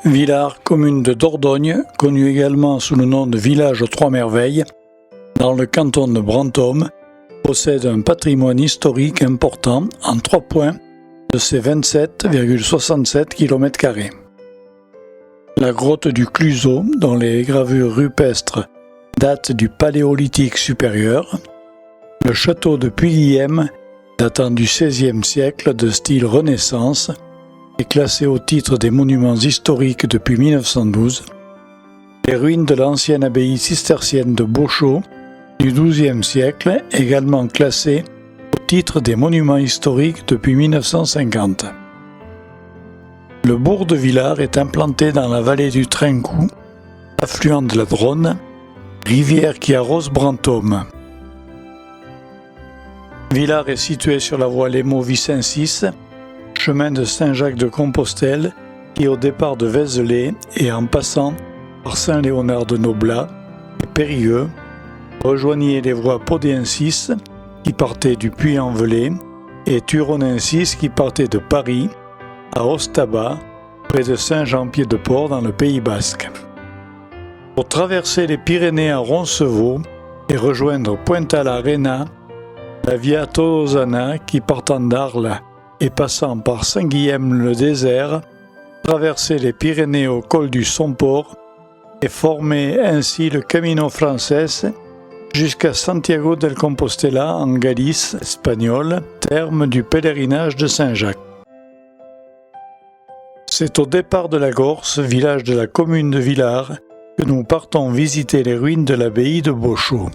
Villars, commune de Dordogne, connue également sous le nom de village aux Trois Merveilles, dans le canton de Brantôme, possède un patrimoine historique important en 3 points de ses 27,67 km². La grotte du Cluseau, dont les gravures rupestres datent du Paléolithique supérieur, le château de Puy-Guillem, datant du XVIe siècle de style Renaissance, est classé au titre des monuments historiques depuis 1912, les ruines de l'ancienne abbaye cistercienne de Beauchaux du XIIe siècle, également classées au titre des monuments historiques depuis 1950. Le bourg de Villars est implanté dans la vallée du Trincou, affluent de la Dronne, rivière qui arrose Brantôme. Villars est situé sur la voie Lémo-Vicens-6, chemin de Saint-Jacques-de-Compostelle, qui au départ de Vézelay et en passant par Saint-Léonard-de-Noblat et Périgueux, rejoignait les voies Podien-6 qui partaient du Puy-en-Velay et Turonin-6 qui partait de Paris à Ostaba, près de Saint-Jean-Pied-de-Port dans le Pays Basque. Pour traverser les Pyrénées à Roncevaux et rejoindre Punta la Arenas, la Via Tolosana qui partant d'Arles et passant par Saint-Guilhem-le-Désert, traversait les Pyrénées au col du Somport et formait ainsi le Camino Frances jusqu'à Santiago del Compostela en Galice espagnole, terme du pèlerinage de Saint-Jacques. C'est au départ de la Gorse, village de la commune de Villars, que nous partons visiter les ruines de l'abbaye de Beauchaux.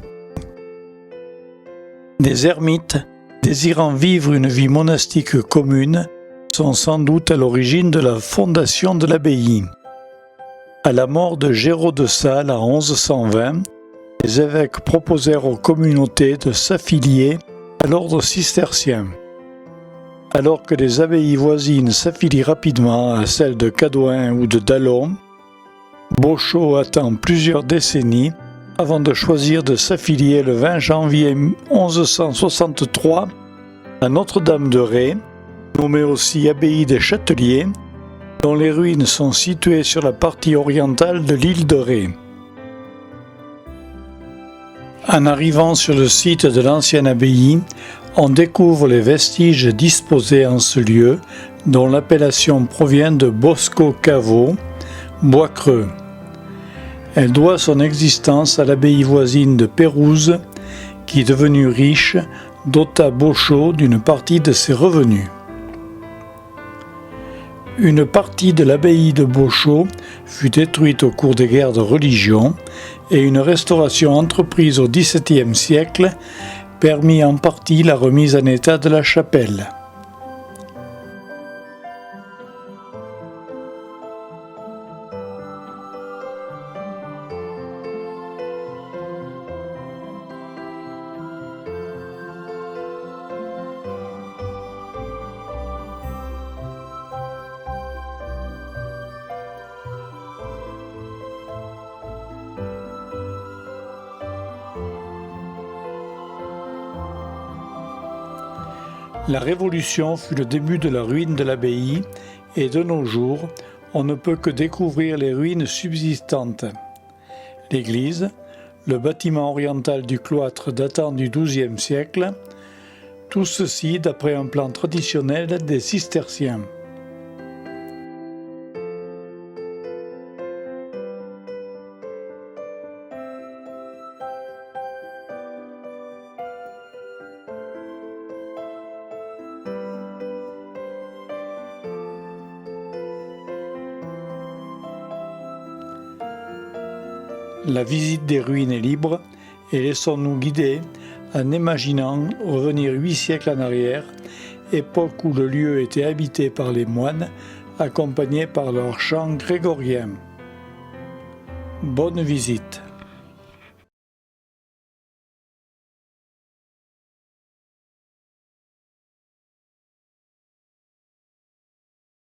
Des ermites, désirant vivre une vie monastique commune, sont sans doute à l'origine de la fondation de l'abbaye. À la mort de Géraud de Salles en 1120, les évêques proposèrent aux communautés de s'affilier à l'ordre cistercien. Alors que les abbayes voisines s'affilient rapidement à celles de Cadouin ou de Dallon, Beauchaux attend plusieurs décennies avant de choisir de s'affilier le 20 janvier 1163 à Notre-Dame-de-Ré, nommée aussi abbaye des Châteliers, dont les ruines sont situées sur la partie orientale de l'île de Ré. En arrivant sur le site de l'ancienne abbaye, on découvre les vestiges disposés en ce lieu, dont l'appellation provient de Bosco Caveau, bois creux. Elle doit son existence à l'abbaye voisine de Pérouse, qui, devenue riche, dota Beauchaux d'une partie de ses revenus. Une partie de l'abbaye de Beauchaux fut détruite au cours des guerres de religion et une restauration entreprise au XVIIe siècle permit en partie la remise en état de la chapelle. La Révolution fut le début de la ruine de l'abbaye et de nos jours, on ne peut que découvrir les ruines subsistantes. L'église, le bâtiment oriental du cloître datant du XIIe siècle, tout ceci d'après un plan traditionnel des cisterciens. La visite des ruines est libre et laissons-nous guider en imaginant revenir 8 siècles en arrière, époque où le lieu était habité par les moines, accompagnés par leurs chants grégoriens. Bonne visite.